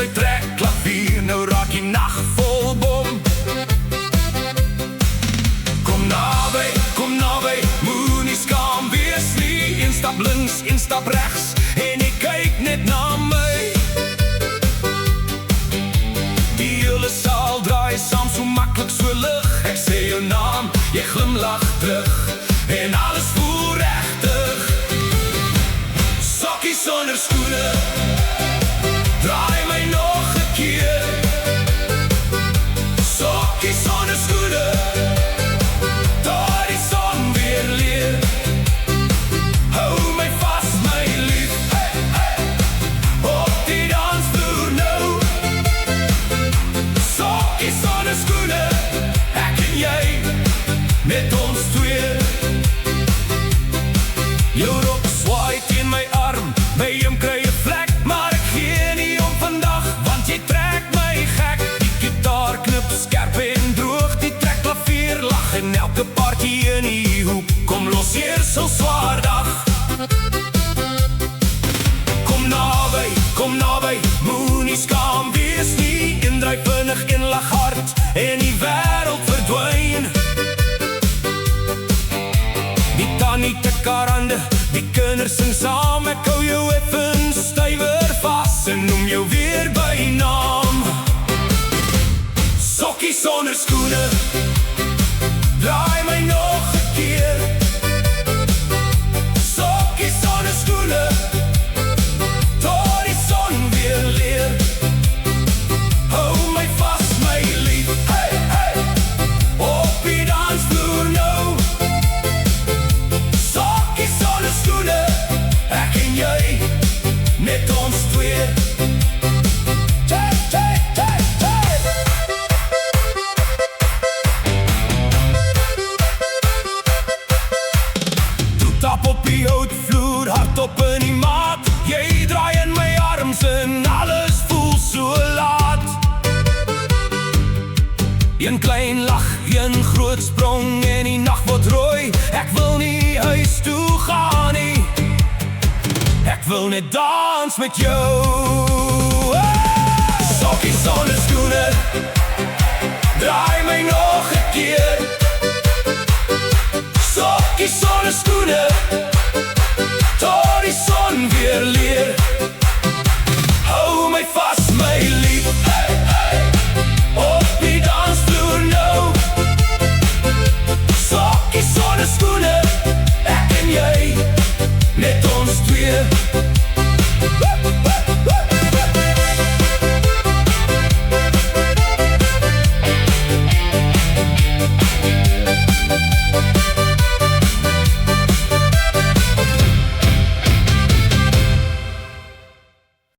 sy trekklavier, nou raak die nacht vol bom. Kom naby, moet nie skaam wees nie. Een stap links, een stap rechts, en ek kyk net na my. Die hele saal draai saam so makkelijk so lig. Ek sê jou naam, jy glimlach terug, en alles voel rechtig. Sokkie sonder skoene, draai my nog 'n keer. Sokkie sonder skoene, daar die son weer leer. Hou my vas, my lief, hey, hey, op die dansvloer nou. Sokkie sonder skoene, ek en jy, met ons twee. Jou rok swaai teen my arm, by hom kry 'n vlek, maar ek gee nie om vandag, want jy trek my gek. Die gitaar knip skerp en droog, die trekklavier lag, en elke paartjie in die hoek kom los hier so swaar dag. Kom naby, moet nie skaam wees nie. Een draai vinnig, een lag hard, en die wêreld verdwyn. Die tannie tik haar hande, die kinders sing saam. Ek hou jou effen stywer vas, en noem jou weer by naam. Sokkie sonder skoene, draai my nog 'n keer. Sokkie sonder skoene, tot die son weer leer. Hou my vas, my lief, hey, hey, op die dansvloer nou. Sokkie sonder skoene, ek en jy, net ons twee. Hey, hey, hey, hey. Tap op die houtvloer, hardop in die maat. Jy draai in my arms en alles voel so laat. Een klein lach, een groot sprong, en die nacht word rooi. Ek wil nie huis toe gaan nie, ek wil net dans met jou. Sokkie sonder skoene, draai my nog 'n keer. Sokkie sonder skoene,